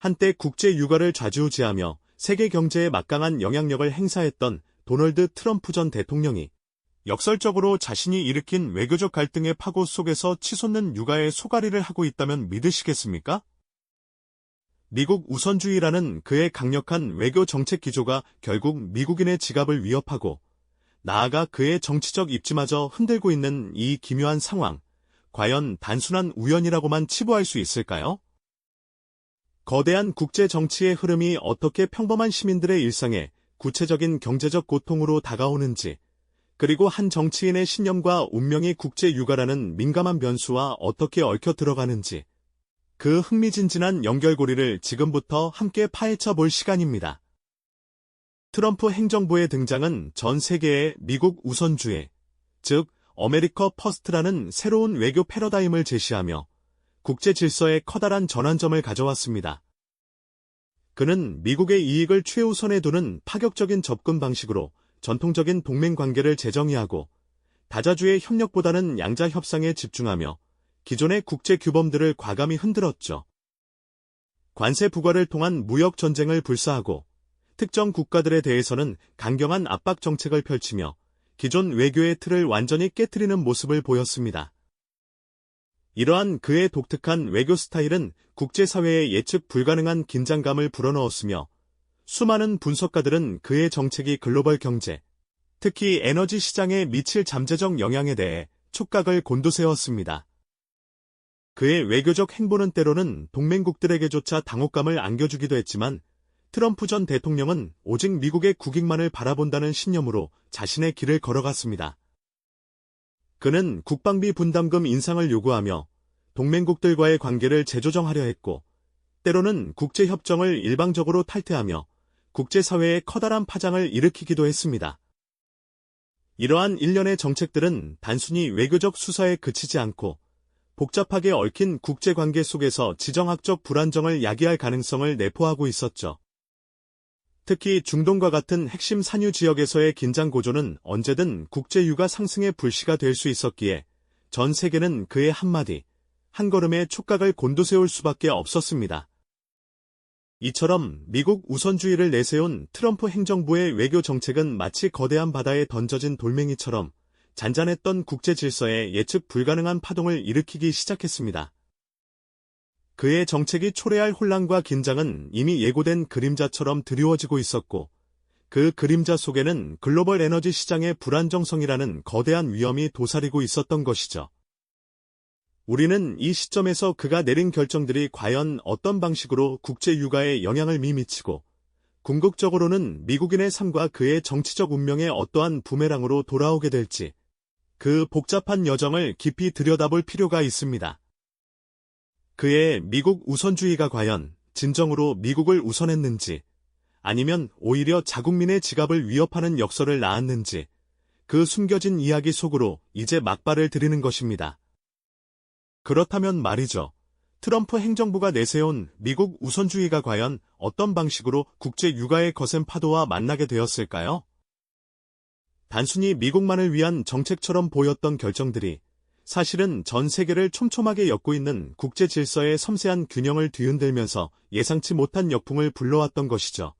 한때 국제 육아를 좌지우지하며 세계 경제에 막강한 영향력을 행사했던 도널드 트럼프 전 대통령이 역설적으로 자신이 일으킨 외교적 갈등의 파고 속에서 치솟는 육아에 소가리를 하고 있다면 믿으시겠습니까? 미국 우선주의라는 그의 강력한 외교 정책 기조가 결국 미국인의 지갑을 위협하고 나아가 그의 정치적 입지마저 흔들고 있는 이 기묘한 상황, 과연 단순한 우연이라고만 치부할 수 있을까요? 거대한 국제 정치의 흐름이 어떻게 평범한 시민들의 일상에 구체적인 경제적 고통으로 다가오는지, 그리고 한 정치인의 신념과 운명이 국제 육아라는 민감한 변수와 어떻게 얽혀 들어가는지, 그 흥미진진한 연결고리를 지금부터 함께 파헤쳐 볼 시간입니다. 트럼프 행정부의 등장은 전 세계의 미국 우선주의, 즉 아메리카 퍼스트라는 새로운 외교 패러다임을 제시하며 국제 질서에 커다란 전환점을 가져왔습니다. 그는 미국의 이익을 최우선에 두는 파격적인 접근 방식으로 전통적인 동맹 관계를 재정의하고 다자주의 협력보다는 양자 협상에 집중하며 기존의 국제 규범들을 과감히 흔들었죠. 관세 부과를 통한 무역 전쟁을 불사하고 특정 국가들에 대해서는 강경한 압박 정책을 펼치며 기존 외교의 틀을 완전히 깨트리는 모습을 보였습니다. 이러한 그의 독특한 외교 스타일은 국제사회에 예측 불가능한 긴장감을 불어넣었으며 수많은 분석가들은 그의 정책이 글로벌 경제, 특히 에너지 시장에 미칠 잠재적 영향에 대해 촉각을 곤두세웠습니다. 그의 외교적 행보는 때로는 동맹국들에게조차 당혹감을 안겨주기도 했지만 트럼프 전 대통령은 오직 미국의 국익만을 바라본다는 신념으로 자신의 길을 걸어갔습니다. 그는 국방비 분담금 인상을 요구하며 동맹국들과의 관계를 재조정하려 했고, 때로는 국제협정을 일방적으로 탈퇴하며 국제사회에 커다란 파장을 일으키기도 했습니다. 이러한 일련의 정책들은 단순히 외교적 수사에 그치지 않고 복잡하게 얽힌 국제관계 속에서 지정학적 불안정을 야기할 가능성을 내포하고 있었죠. 특히 중동과 같은 핵심 산유 지역에서의 긴장 고조는 언제든 국제유가 상승의 불씨가 될 수 있었기에 전 세계는 그의 한마디, 한 걸음에 촉각을 곤두세울 수밖에 없었습니다. 이처럼 미국 우선주의를 내세운 트럼프 행정부의 외교 정책은 마치 거대한 바다에 던져진 돌멩이처럼 잔잔했던 국제 질서에 예측 불가능한 파동을 일으키기 시작했습니다. 그의 정책이 초래할 혼란과 긴장은 이미 예고된 그림자처럼 드리워지고 있었고, 그 그림자 속에는 글로벌 에너지 시장의 불안정성이라는 거대한 위험이 도사리고 있었던 것이죠. 우리는 이 시점에서 그가 내린 결정들이 과연 어떤 방식으로 국제 육아에 영향을 미치고, 궁극적으로는 미국인의 삶과 그의 정치적 운명에 어떠한 부메랑으로 돌아오게 될지, 그 복잡한 여정을 깊이 들여다볼 필요가 있습니다. 그의 미국 우선주의가 과연 진정으로 미국을 우선했는지, 아니면 오히려 자국민의 지갑을 위협하는 역설을 낳았는지, 그 숨겨진 이야기 속으로 이제 막발을 들이는 것입니다. 그렇다면 말이죠. 트럼프 행정부가 내세운 미국 우선주의가 과연 어떤 방식으로 국제 육아의 거센 파도와 만나게 되었을까요? 단순히 미국만을 위한 정책처럼 보였던 결정들이 사실은 전 세계를 촘촘하게 엮고 있는 국제 질서의 섬세한 균형을 뒤흔들면서 예상치 못한 역풍을 불러왔던 것이죠.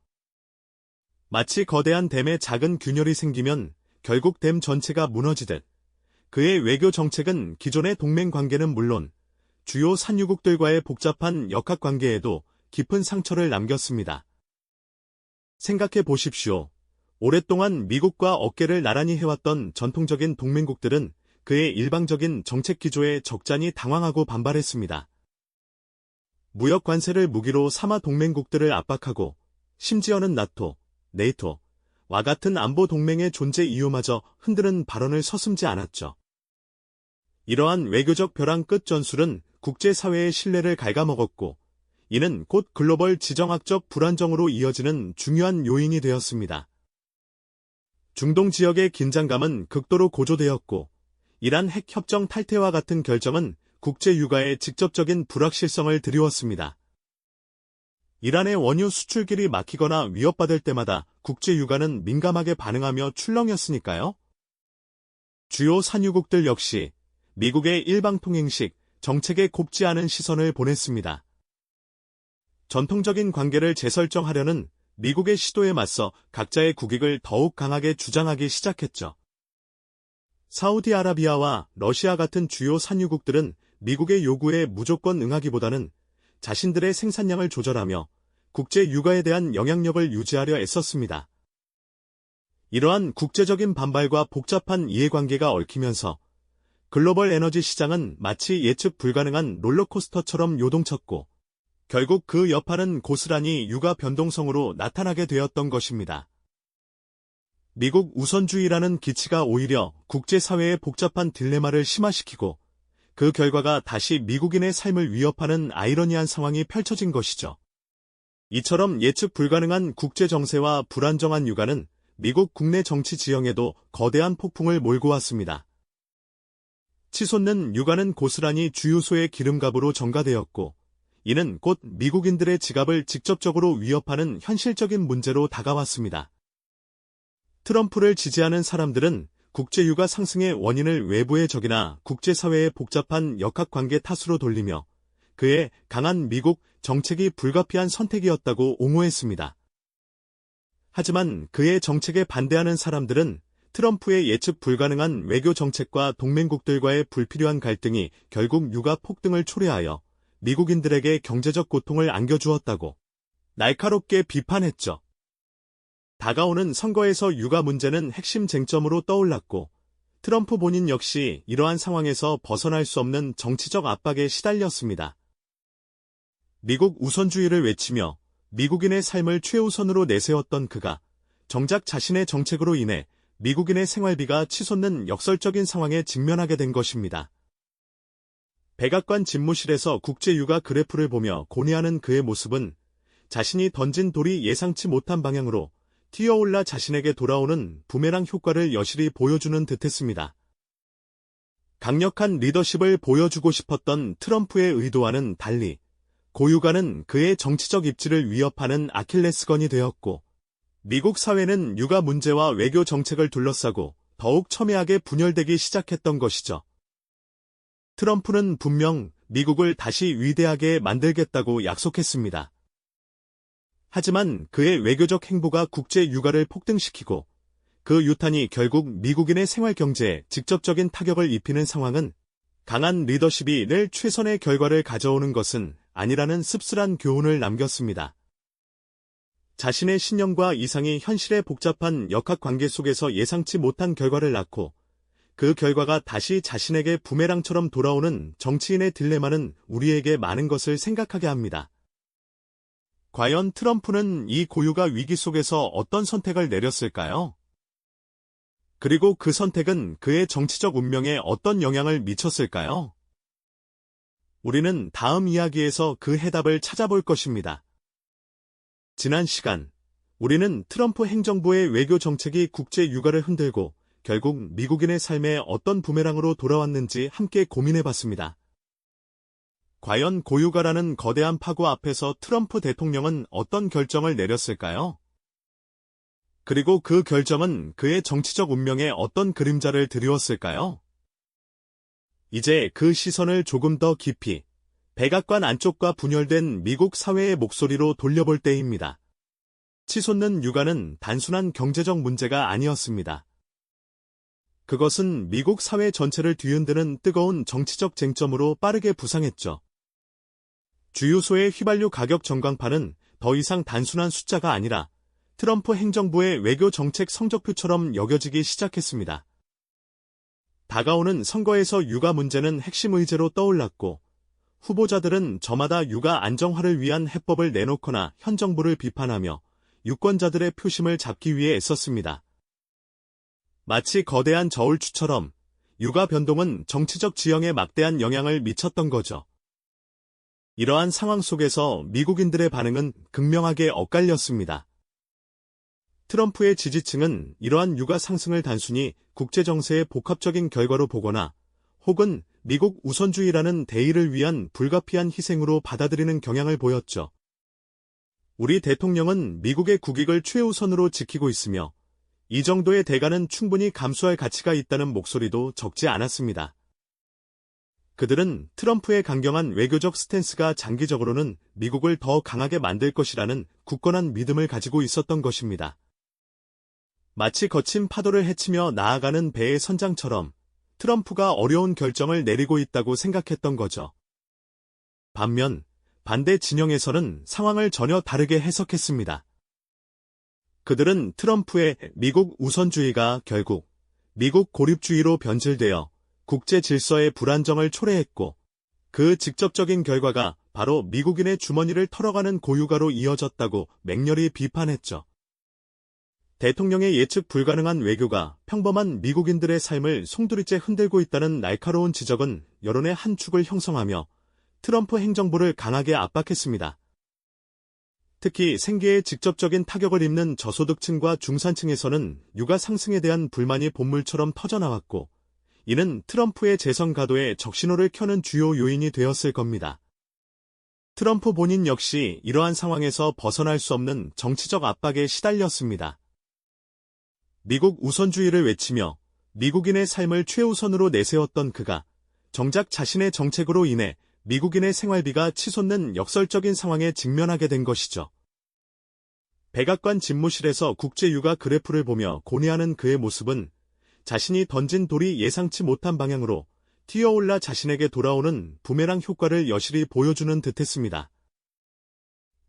마치 거대한 댐에 작은 균열이 생기면 결국 댐 전체가 무너지듯 그의 외교 정책은 기존의 동맹 관계는 물론 주요 산유국들과의 복잡한 역학관계에도 깊은 상처를 남겼습니다. 생각해 보십시오. 오랫동안 미국과 어깨를 나란히 해왔던 전통적인 동맹국들은 그의 일방적인 정책 기조에 적잖이 당황하고 반발했습니다. 무역 관세를 무기로 삼아 동맹국들을 압박하고 심지어는 나토, 네이토와 같은 안보 동맹의 존재 이유마저 흔드는 발언을 서슴지 않았죠. 이러한 외교적 벼랑 끝 전술은 국제사회의 신뢰를 갉아먹었고, 이는 곧 글로벌 지정학적 불안정으로 이어지는 중요한 요인이 되었습니다. 중동 지역의 긴장감은 극도로 고조되었고, 이란 핵협정 탈퇴와 같은 결정은 국제 육아에 직접적인 불확실성을 드리웠습니다. 이란의 원유 수출길이 막히거나 위협받을 때마다 국제 육아는 민감하게 반응하며 출렁였으니까요. 주요 산유국들 역시 미국의 일방통행식 정책에 곱지 않은 시선을 보냈습니다. 전통적인 관계를 재설정하려는 미국의 시도에 맞서 각자의 국익을 더욱 강하게 주장하기 시작했죠. 사우디아라비아와 러시아 같은 주요 산유국들은 미국의 요구에 무조건 응하기보다는 자신들의 생산량을 조절하며 국제 유가에 대한 영향력을 유지하려 애썼습니다. 이러한 국제적인 반발과 복잡한 이해관계가 얽히면서 글로벌 에너지 시장은 마치 예측 불가능한 롤러코스터처럼 요동쳤고 결국 그 여파는 고스란히 유가 변동성으로 나타나게 되었던 것입니다. 미국 우선주의라는 기치가 오히려 국제사회의 복잡한 딜레마를 심화시키고 그 결과가 다시 미국인의 삶을 위협하는 아이러니한 상황이 펼쳐진 것이죠. 이처럼 예측 불가능한 국제정세와 불안정한 유가는 미국 국내 정치 지형에도 거대한 폭풍을 몰고 왔습니다. 치솟는 유가는 고스란히 주유소의 기름값으로 전가되었고 이는 곧 미국인들의 지갑을 직접적으로 위협하는 현실적인 문제로 다가왔습니다. 트럼프를 지지하는 사람들은 국제유가 상승의 원인을 외부의 적이나 국제사회의 복잡한 역학관계 탓으로 돌리며 그의 강한 미국 정책이 불가피한 선택이었다고 옹호했습니다. 하지만 그의 정책에 반대하는 사람들은 트럼프의 예측 불가능한 외교 정책과 동맹국들과의 불필요한 갈등이 결국 유가 폭등을 초래하여 미국인들에게 경제적 고통을 안겨주었다고 날카롭게 비판했죠. 다가오는 선거에서 유가 문제는 핵심 쟁점으로 떠올랐고 트럼프 본인 역시 이러한 상황에서 벗어날 수 없는 정치적 압박에 시달렸습니다. 미국 우선주의를 외치며 미국인의 삶을 최우선으로 내세웠던 그가 정작 자신의 정책으로 인해 미국인의 생활비가 치솟는 역설적인 상황에 직면하게 된 것입니다. 백악관 집무실에서 국제유가 그래프를 보며 고뇌하는 그의 모습은 자신이 던진 돌이 예상치 못한 방향으로 튀어올라 자신에게 돌아오는 부메랑 효과를 여실히 보여주는 듯했습니다. 강력한 리더십을 보여주고 싶었던 트럼프의 의도와는 달리 고유가는 그의 정치적 입지를 위협하는 아킬레스건이 되었고 미국 사회는 유가 문제와 외교 정책을 둘러싸고 더욱 첨예하게 분열되기 시작했던 것이죠. 트럼프는 분명 미국을 다시 위대하게 만들겠다고 약속했습니다. 하지만 그의 외교적 행보가 국제 유가를 폭등시키고 그 유탄이 결국 미국인의 생활 경제에 직접적인 타격을 입히는 상황은 강한 리더십이 늘 최선의 결과를 가져오는 것은 아니라는 씁쓸한 교훈을 남겼습니다. 자신의 신념과 이상이 현실의 복잡한 역학관계 속에서 예상치 못한 결과를 낳고 그 결과가 다시 자신에게 부메랑처럼 돌아오는 정치인의 딜레마는 우리에게 많은 것을 생각하게 합니다. 과연 트럼프는 이 고유가 위기 속에서 어떤 선택을 내렸을까요? 그리고 그 선택은 그의 정치적 운명에 어떤 영향을 미쳤을까요? 우리는 다음 이야기에서 그 해답을 찾아볼 것입니다. 지난 시간, 우리는 트럼프 행정부의 외교 정책이 국제 유가를 흔들고 결국 미국인의 삶에 어떤 부메랑으로 돌아왔는지 함께 고민해봤습니다. 과연 고유가라는 거대한 파고 앞에서 트럼프 대통령은 어떤 결정을 내렸을까요? 그리고 그 결정은 그의 정치적 운명에 어떤 그림자를 드리웠을까요? 이제 그 시선을 조금 더 깊이 백악관 안쪽과 분열된 미국 사회의 목소리로 돌려볼 때입니다. 치솟는 유가는 단순한 경제적 문제가 아니었습니다. 그것은 미국 사회 전체를 뒤흔드는 뜨거운 정치적 쟁점으로 빠르게 부상했죠. 주유소의 휘발유 가격 전광판은 더 이상 단순한 숫자가 아니라 트럼프 행정부의 외교 정책 성적표처럼 여겨지기 시작했습니다. 다가오는 선거에서 유가 문제는 핵심 의제로 떠올랐고 후보자들은 저마다 유가 안정화를 위한 해법을 내놓거나 현 정부를 비판하며 유권자들의 표심을 잡기 위해 애썼습니다. 마치 거대한 저울추처럼 유가 변동은 정치적 지형에 막대한 영향을 미쳤던 거죠. 이러한 상황 속에서 미국인들의 반응은 극명하게 엇갈렸습니다. 트럼프의 지지층은 이러한 유가 상승을 단순히 국제정세의 복합적인 결과로 보거나 혹은 미국 우선주의라는 대의를 위한 불가피한 희생으로 받아들이는 경향을 보였죠. 우리 대통령은 미국의 국익을 최우선으로 지키고 있으며 이 정도의 대가는 충분히 감수할 가치가 있다는 목소리도 적지 않았습니다. 그들은 트럼프의 강경한 외교적 스탠스가 장기적으로는 미국을 더 강하게 만들 것이라는 굳건한 믿음을 가지고 있었던 것입니다. 마치 거친 파도를 헤치며 나아가는 배의 선장처럼 트럼프가 어려운 결정을 내리고 있다고 생각했던 거죠. 반면 반대 진영에서는 상황을 전혀 다르게 해석했습니다. 그들은 트럼프의 미국 우선주의가 결국 미국 고립주의로 변질되어 국제 질서의 불안정을 초래했고, 그 직접적인 결과가 바로 미국인의 주머니를 털어가는 고유가로 이어졌다고 맹렬히 비판했죠. 대통령의 예측 불가능한 외교가 평범한 미국인들의 삶을 송두리째 흔들고 있다는 날카로운 지적은 여론의 한 축을 형성하며 트럼프 행정부를 강하게 압박했습니다. 특히 생계에 직접적인 타격을 입는 저소득층과 중산층에서는 유가 상승에 대한 불만이 본물처럼 터져나왔고, 이는 트럼프의 재선 가도에 적신호를 켜는 주요 요인이 되었을 겁니다. 트럼프 본인 역시 이러한 상황에서 벗어날 수 없는 정치적 압박에 시달렸습니다. 미국 우선주의를 외치며 미국인의 삶을 최우선으로 내세웠던 그가 정작 자신의 정책으로 인해 미국인의 생활비가 치솟는 역설적인 상황에 직면하게 된 것이죠. 백악관 집무실에서 국제유가 그래프를 보며 고뇌하는 그의 모습은 자신이 던진 돌이 예상치 못한 방향으로 튀어올라 자신에게 돌아오는 부메랑 효과를 여실히 보여주는 듯했습니다.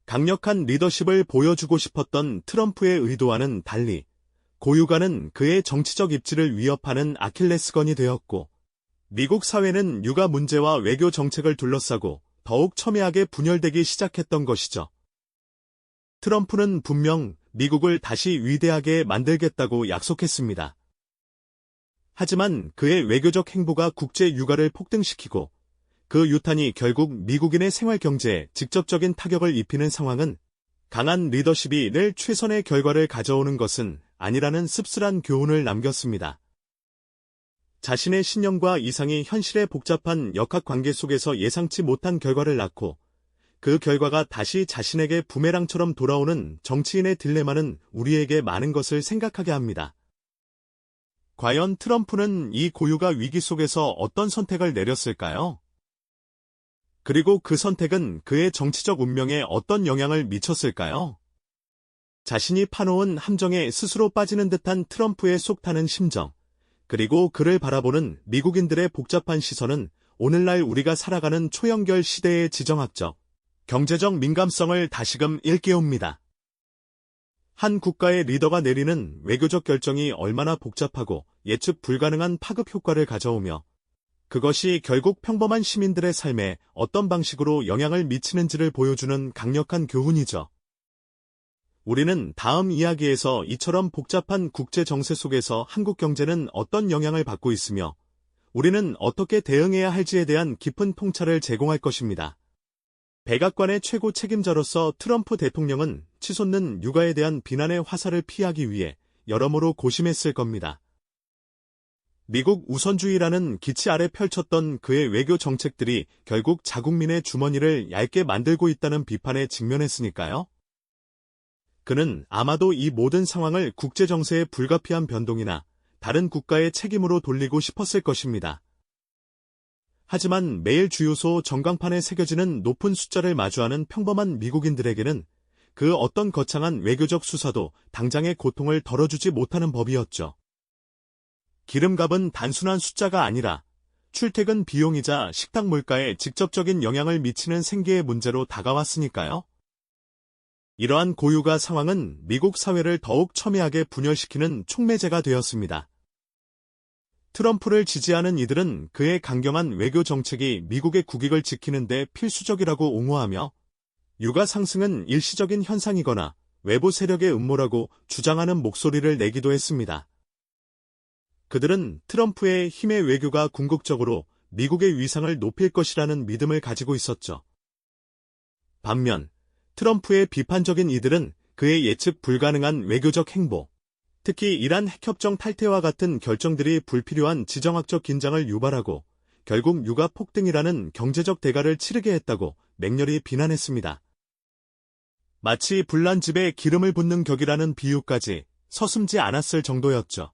강력한 리더십을 보여주고 싶었던 트럼프의 의도와는 달리 고유가는 그의 정치적 입지를 위협하는 아킬레스건이 되었고, 미국 사회는 유가 문제와 외교 정책을 둘러싸고 더욱 첨예하게 분열되기 시작했던 것이죠. 트럼프는 분명 미국을 다시 위대하게 만들겠다고 약속했습니다. 하지만 그의 외교적 행보가 국제 유가를 폭등시키고 그 유탄이 결국 미국인의 생활 경제에 직접적인 타격을 입히는 상황은 강한 리더십이 늘 최선의 결과를 가져오는 것은 아니라는 씁쓸한 교훈을 남겼습니다. 자신의 신념과 이상이 현실의 복잡한 역학관계 속에서 예상치 못한 결과를 낳고 그 결과가 다시 자신에게 부메랑처럼 돌아오는 정치인의 딜레마는 우리에게 많은 것을 생각하게 합니다. 과연 트럼프는 이 고유가 위기 속에서 어떤 선택을 내렸을까요? 그리고 그 선택은 그의 정치적 운명에 어떤 영향을 미쳤을까요? 자신이 파놓은 함정에 스스로 빠지는 듯한 트럼프의 속타는 심정, 그리고 그를 바라보는 미국인들의 복잡한 시선은 오늘날 우리가 살아가는 초연결 시대의 지정학적, 경제적 민감성을 다시금 일깨웁니다. 한 국가의 리더가 내리는 외교적 결정이 얼마나 복잡하고 예측 불가능한 파급 효과를 가져오며 그것이 결국 평범한 시민들의 삶에 어떤 방식으로 영향을 미치는지를 보여주는 강력한 교훈이죠. 우리는 다음 이야기에서 이처럼 복잡한 국제 정세 속에서 한국 경제는 어떤 영향을 받고 있으며 우리는 어떻게 대응해야 할지에 대한 깊은 통찰을 제공할 것입니다. 백악관의 최고 책임자로서 트럼프 대통령은 치솟는 유가에 대한 비난의 화살을 피하기 위해 여러모로 고심했을 겁니다. 미국 우선주의라는 기치 아래 펼쳤던 그의 외교 정책들이 결국 자국민의 주머니를 얇게 만들고 있다는 비판에 직면했으니까요. 그는 아마도 이 모든 상황을 국제정세의 불가피한 변동이나 다른 국가의 책임으로 돌리고 싶었을 것입니다. 하지만 매일 주유소 전광판에 새겨지는 높은 숫자를 마주하는 평범한 미국인들에게는 그 어떤 거창한 외교적 수사도 당장의 고통을 덜어주지 못하는 법이었죠. 기름값은 단순한 숫자가 아니라 출퇴근 비용이자 식당 물가에 직접적인 영향을 미치는 생계의 문제로 다가왔으니까요. 이러한 고유가 상황은 미국 사회를 더욱 첨예하게 분열시키는 촉매제가 되었습니다. 트럼프를 지지하는 이들은 그의 강경한 외교 정책이 미국의 국익을 지키는 데 필수적이라고 옹호하며 유가 상승은 일시적인 현상이거나 외부 세력의 음모라고 주장하는 목소리를 내기도 했습니다. 그들은 트럼프의 힘의 외교가 궁극적으로 미국의 위상을 높일 것이라는 믿음을 가지고 있었죠. 반면 트럼프의 비판적인 이들은 그의 예측 불가능한 외교적 행보, 특히 이란 핵협정 탈퇴와 같은 결정들이 불필요한 지정학적 긴장을 유발하고 결국 유가 폭등이라는 경제적 대가를 치르게 했다고 맹렬히 비난했습니다. 마치 불난 집에 기름을 붓는 격이라는 비유까지 서슴지 않았을 정도였죠.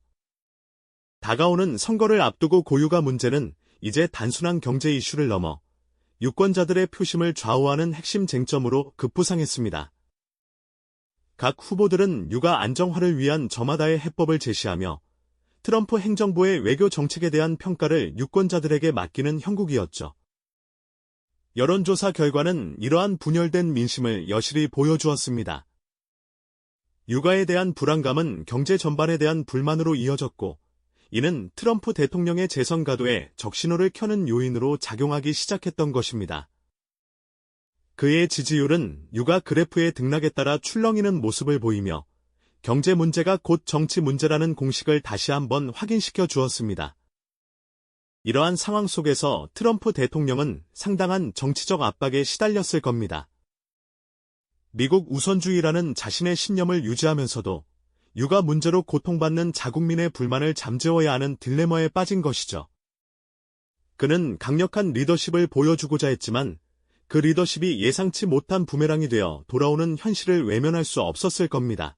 다가오는 선거를 앞두고 고유가 문제는 이제 단순한 경제 이슈를 넘어 유권자들의 표심을 좌우하는 핵심 쟁점으로 급부상했습니다. 각 후보들은 육아 안정화를 위한 저마다의 해법을 제시하며 트럼프 행정부의 외교 정책에 대한 평가를 유권자들에게 맡기는 형국이었죠. 여론조사 결과는 이러한 분열된 민심을 여실히 보여주었습니다. 육아에 대한 불안감은 경제 전반에 대한 불만으로 이어졌고, 이는 트럼프 대통령의 재선 가도에 적신호를 켜는 요인으로 작용하기 시작했던 것입니다. 그의 지지율은 육아 그래프의 등락에 따라 출렁이는 모습을 보이며 경제 문제가 곧 정치 문제라는 공식을 다시 한번 확인시켜 주었습니다. 이러한 상황 속에서 트럼프 대통령은 상당한 정치적 압박에 시달렸을 겁니다. 미국 우선주의라는 자신의 신념을 유지하면서도 육아 문제로 고통받는 자국민의 불만을 잠재워야 하는 딜레마에 빠진 것이죠. 그는 강력한 리더십을 보여주고자 했지만 그 리더십이 예상치 못한 부메랑이 되어 돌아오는 현실을 외면할 수 없었을 겁니다.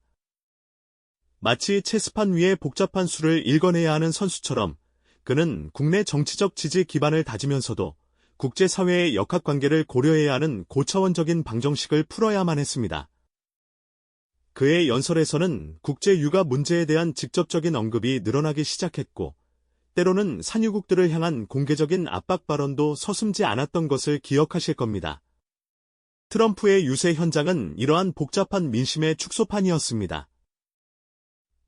마치 체스판 위에 복잡한 수를 읽어내야 하는 선수처럼 그는 국내 정치적 지지 기반을 다지면서도 국제사회의 역학관계를 고려해야 하는 고차원적인 방정식을 풀어야만 했습니다. 그의 연설에서는 국제 육아 문제에 대한 직접적인 언급이 늘어나기 시작했고, 때로는 산유국들을 향한 공개적인 압박 발언도 서슴지 않았던 것을 기억하실 겁니다. 트럼프의 유세 현장은 이러한 복잡한 민심의 축소판이었습니다.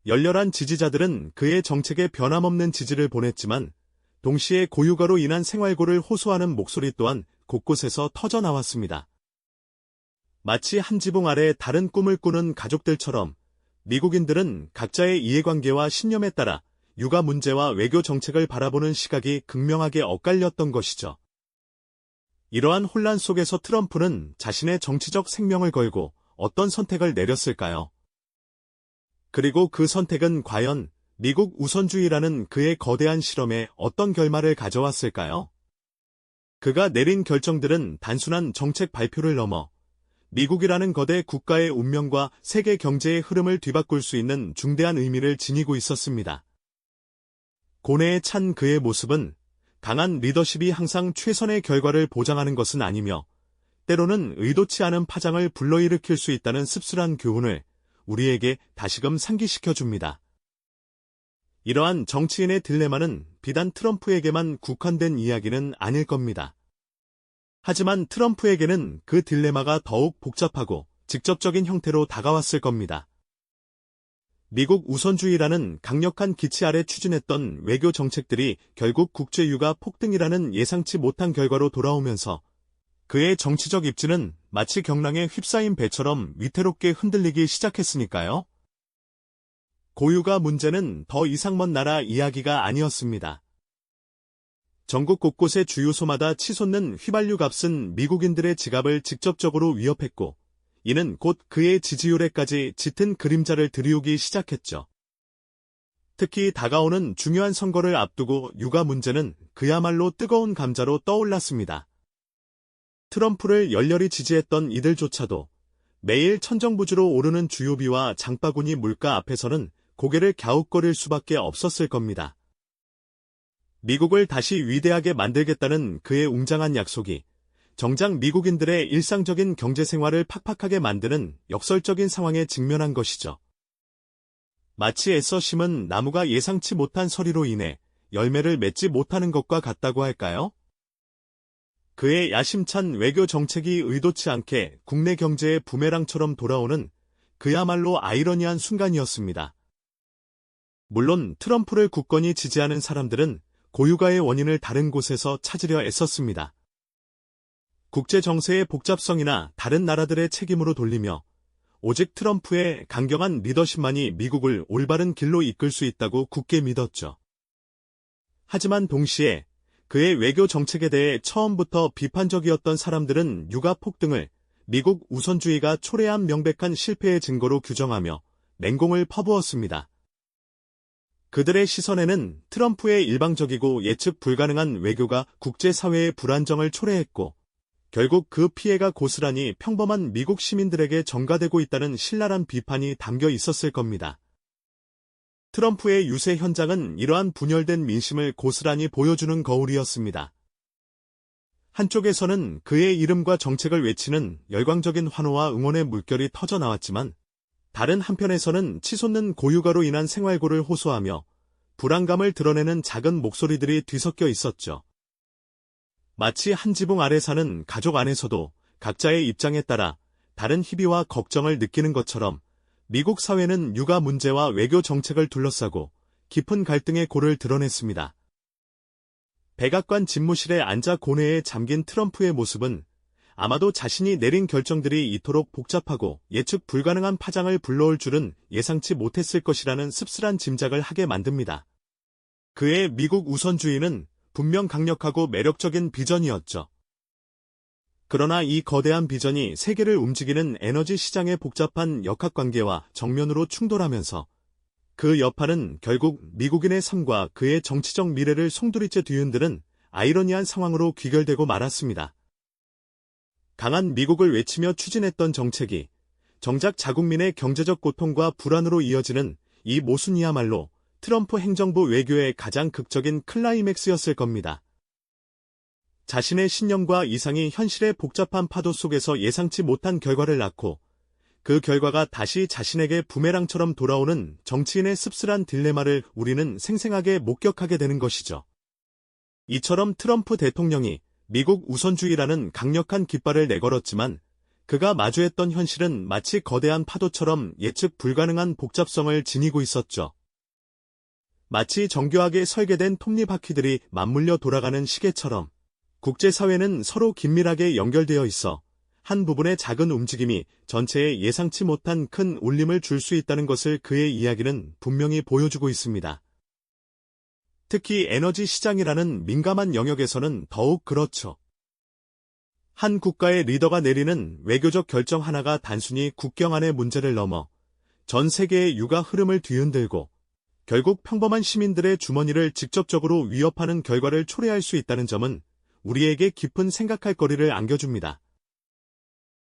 열렬한 지지자들은 그의 정책에 변함없는 지지를 보냈지만, 동시에 고육아로 인한 생활고를 호소하는 목소리 또한 곳곳에서 터져나왔습니다. 마치 한 지붕 아래 다른 꿈을 꾸는 가족들처럼 미국인들은 각자의 이해관계와 신념에 따라 육아 문제와 외교 정책을 바라보는 시각이 극명하게 엇갈렸던 것이죠. 이러한 혼란 속에서 트럼프는 자신의 정치적 생명을 걸고 어떤 선택을 내렸을까요? 그리고 그 선택은 과연 미국 우선주의라는 그의 거대한 실험에 어떤 결말을 가져왔을까요? 그가 내린 결정들은 단순한 정책 발표를 넘어 미국이라는 거대 국가의 운명과 세계 경제의 흐름을 뒤바꿀 수 있는 중대한 의미를 지니고 있었습니다. 고뇌에 찬 그의 모습은 강한 리더십이 항상 최선의 결과를 보장하는 것은 아니며 때로는 의도치 않은 파장을 불러일으킬 수 있다는 씁쓸한 교훈을 우리에게 다시금 상기시켜줍니다. 이러한 정치인의 딜레마는 비단 트럼프에게만 국한된 이야기는 아닐 겁니다. 하지만 트럼프에게는 그 딜레마가 더욱 복잡하고 직접적인 형태로 다가왔을 겁니다. 미국 우선주의라는 강력한 기치 아래 추진했던 외교 정책들이 결국 국제유가 폭등이라는 예상치 못한 결과로 돌아오면서 그의 정치적 입지는 마치 경랑에 휩싸인 배처럼 위태롭게 흔들리기 시작했으니까요. 고유가 문제는 더 이상 먼 나라 이야기가 아니었습니다. 전국 곳곳의 주유소마다 치솟는 휘발유 값은 미국인들의 지갑을 직접적으로 위협했고, 이는 곧 그의 지지율에까지 짙은 그림자를 들이우기 시작했죠. 특히 다가오는 중요한 선거를 앞두고 육아 문제는 그야말로 뜨거운 감자로 떠올랐습니다. 트럼프를 열렬히 지지했던 이들조차도 매일 천정부지로 오르는 주요비와 장바구니 물가 앞에서는 고개를 갸웃거릴 수밖에 없었을 겁니다. 미국을 다시 위대하게 만들겠다는 그의 웅장한 약속이 정작 미국인들의 일상적인 경제생활을 팍팍하게 만드는 역설적인 상황에 직면한 것이죠. 마치 애써 심은 나무가 예상치 못한 서리로 인해 열매를 맺지 못하는 것과 같다고 할까요? 그의 야심찬 외교 정책이 의도치 않게 국내 경제의 부메랑처럼 돌아오는 그야말로 아이러니한 순간이었습니다. 물론 트럼프를 굳건히 지지하는 사람들은 고유가의 원인을 다른 곳에서 찾으려 애썼습니다. 국제 정세의 복잡성이나 다른 나라들의 책임으로 돌리며 오직 트럼프의 강경한 리더십만이 미국을 올바른 길로 이끌 수 있다고 굳게 믿었죠. 하지만 동시에 그의 외교 정책에 대해 처음부터 비판적이었던 사람들은 육아 폭등을 미국 우선주의가 초래한 명백한 실패의 증거로 규정하며 맹공을 퍼부었습니다. 그들의 시선에는 트럼프의 일방적이고 예측 불가능한 외교가 국제사회의 불안정을 초래했고, 결국 그 피해가 고스란히 평범한 미국 시민들에게 전가되고 있다는 신랄한 비판이 담겨 있었을 겁니다. 트럼프의 유세 현장은 이러한 분열된 민심을 고스란히 보여주는 거울이었습니다. 한쪽에서는 그의 이름과 정책을 외치는 열광적인 환호와 응원의 물결이 터져 나왔지만, 다른 한편에서는 치솟는 고유가로 인한 생활고를 호소하며 불안감을 드러내는 작은 목소리들이 뒤섞여 있었죠. 마치 한 지붕 아래 사는 가족 안에서도 각자의 입장에 따라 다른 희비와 걱정을 느끼는 것처럼 미국 사회는 육아 문제와 외교 정책을 둘러싸고 깊은 갈등의 골을 드러냈습니다. 백악관 집무실에 앉아 고뇌에 잠긴 트럼프의 모습은 아마도 자신이 내린 결정들이 이토록 복잡하고 예측 불가능한 파장을 불러올 줄은 예상치 못했을 것이라는 씁쓸한 짐작을 하게 만듭니다. 그의 미국 우선주의는 분명 강력하고 매력적인 비전이었죠. 그러나 이 거대한 비전이 세계를 움직이는 에너지 시장의 복잡한 역학관계와 정면으로 충돌하면서 그 여파는 결국 미국인의 삶과 그의 정치적 미래를 송두리째 뒤흔드는 아이러니한 상황으로 귀결되고 말았습니다. 강한 미국을 외치며 추진했던 정책이 정작 자국민의 경제적 고통과 불안으로 이어지는 이 모순이야말로 트럼프 행정부 외교의 가장 극적인 클라이맥스였을 겁니다. 자신의 신념과 이상이 현실의 복잡한 파도 속에서 예상치 못한 결과를 낳고 그 결과가 다시 자신에게 부메랑처럼 돌아오는 정치인의 씁쓸한 딜레마를 우리는 생생하게 목격하게 되는 것이죠. 이처럼 트럼프 대통령이 미국 우선주의라는 강력한 깃발을 내걸었지만 그가 마주했던 현실은 마치 거대한 파도처럼 예측 불가능한 복잡성을 지니고 있었죠. 마치 정교하게 설계된 톱니바퀴들이 맞물려 돌아가는 시계처럼 국제사회는 서로 긴밀하게 연결되어 있어 한 부분의 작은 움직임이 전체에 예상치 못한 큰 울림을 줄 수 있다는 것을 그의 이야기는 분명히 보여주고 있습니다. 특히 에너지 시장이라는 민감한 영역에서는 더욱 그렇죠. 한 국가의 리더가 내리는 외교적 결정 하나가 단순히 국경 안의 문제를 넘어 전 세계의 육아 흐름을 뒤흔들고 결국 평범한 시민들의 주머니를 직접적으로 위협하는 결과를 초래할 수 있다는 점은 우리에게 깊은 생각할 거리를 안겨줍니다.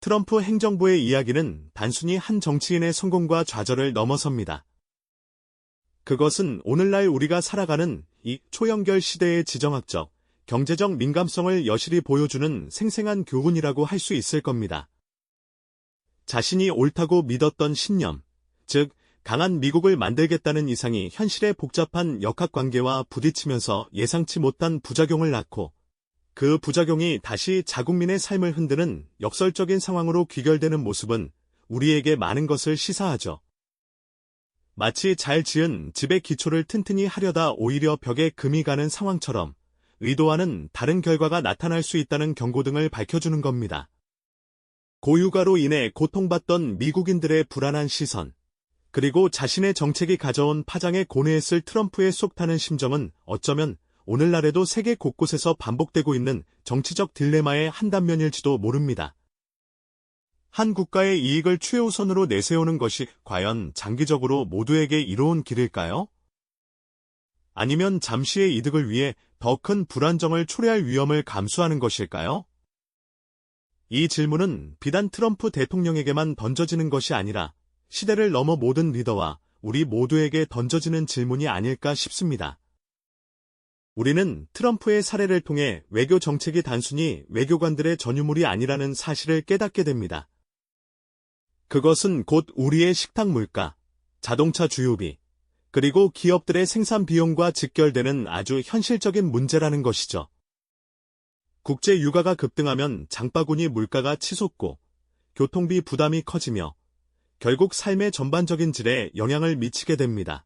트럼프 행정부의 이야기는 단순히 한 정치인의 성공과 좌절을 넘어섭니다. 그것은 오늘날 우리가 살아가는 이 초연결 시대의 지정학적, 경제적 민감성을 여실히 보여주는 생생한 교훈이라고 할 수 있을 겁니다. 자신이 옳다고 믿었던 신념, 즉 강한 미국을 만들겠다는 이상이 현실의 복잡한 역학관계와 부딪히면서 예상치 못한 부작용을 낳고 그 부작용이 다시 자국민의 삶을 흔드는 역설적인 상황으로 귀결되는 모습은 우리에게 많은 것을 시사하죠. 마치 잘 지은 집의 기초를 튼튼히 하려다 오히려 벽에 금이 가는 상황처럼 의도와는 다른 결과가 나타날 수 있다는 경고 등을 밝혀주는 겁니다. 고유가로 인해 고통받던 미국인들의 불안한 시선, 그리고 자신의 정책이 가져온 파장에 고뇌했을 트럼프의 속 타는 심정은 어쩌면 오늘날에도 세계 곳곳에서 반복되고 있는 정치적 딜레마의 한 단면일지도 모릅니다. 한 국가의 이익을 최우선으로 내세우는 것이 과연 장기적으로 모두에게 이로운 길일까요? 아니면 잠시의 이득을 위해 더 큰 불안정을 초래할 위험을 감수하는 것일까요? 이 질문은 비단 트럼프 대통령에게만 던져지는 것이 아니라 시대를 넘어 모든 리더와 우리 모두에게 던져지는 질문이 아닐까 싶습니다. 우리는 트럼프의 사례를 통해 외교 정책이 단순히 외교관들의 전유물이 아니라는 사실을 깨닫게 됩니다. 그것은 곧 우리의 식탁 물가, 자동차 주유비, 그리고 기업들의 생산 비용과 직결되는 아주 현실적인 문제라는 것이죠. 국제 유가가 급등하면 장바구니 물가가 치솟고 교통비 부담이 커지며 결국 삶의 전반적인 질에 영향을 미치게 됩니다.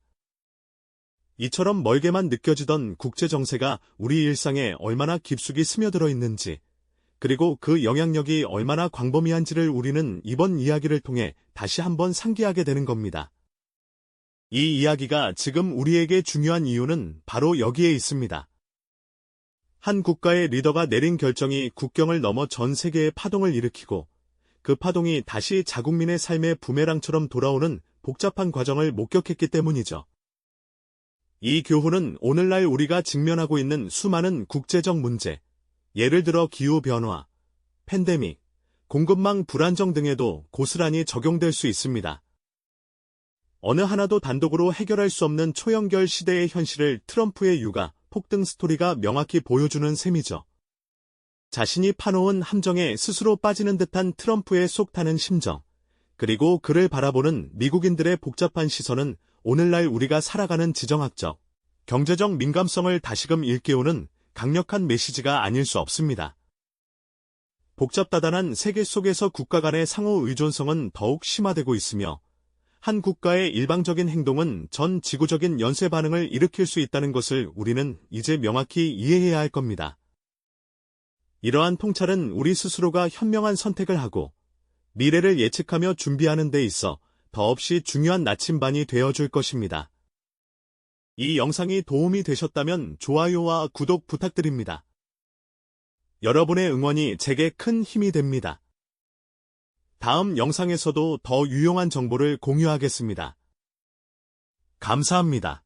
이처럼 멀게만 느껴지던 국제 정세가 우리 일상에 얼마나 깊숙이 스며들어 있는지, 그리고 그 영향력이 얼마나 광범위한지를 우리는 이번 이야기를 통해 다시 한번 상기하게 되는 겁니다. 이 이야기가 지금 우리에게 중요한 이유는 바로 여기에 있습니다. 한 국가의 리더가 내린 결정이 국경을 넘어 전 세계에 파동을 일으키고 그 파동이 다시 자국민의 삶의 부메랑처럼 돌아오는 복잡한 과정을 목격했기 때문이죠. 이 교훈은 오늘날 우리가 직면하고 있는 수많은 국제적 문제, 예를 들어 기후변화, 팬데믹, 공급망 불안정 등에도 고스란히 적용될 수 있습니다. 어느 하나도 단독으로 해결할 수 없는 초연결 시대의 현실을 트럼프의 육아, 폭등 스토리가 명확히 보여주는 셈이죠. 자신이 파놓은 함정에 스스로 빠지는 듯한 트럼프의 속 타는 심정, 그리고 그를 바라보는 미국인들의 복잡한 시선은 오늘날 우리가 살아가는 지정학적, 경제적 민감성을 다시금 일깨우는 강력한 메시지가 아닐 수 없습니다. 복잡다단한 세계 속에서 국가 간의 상호 의존성은 더욱 심화되고 있으며 한 국가의 일방적인 행동은 전 지구적인 연쇄 반응을 일으킬 수 있다는 것을 우리는 이제 명확히 이해해야 할 겁니다. 이러한 통찰은 우리 스스로가 현명한 선택을 하고 미래를 예측하며 준비하는 데 있어 더없이 중요한 나침반이 되어줄 것입니다. 이 영상이 도움이 되셨다면 좋아요와 구독 부탁드립니다. 여러분의 응원이 제게 큰 힘이 됩니다. 다음 영상에서도 더 유용한 정보를 공유하겠습니다. 감사합니다.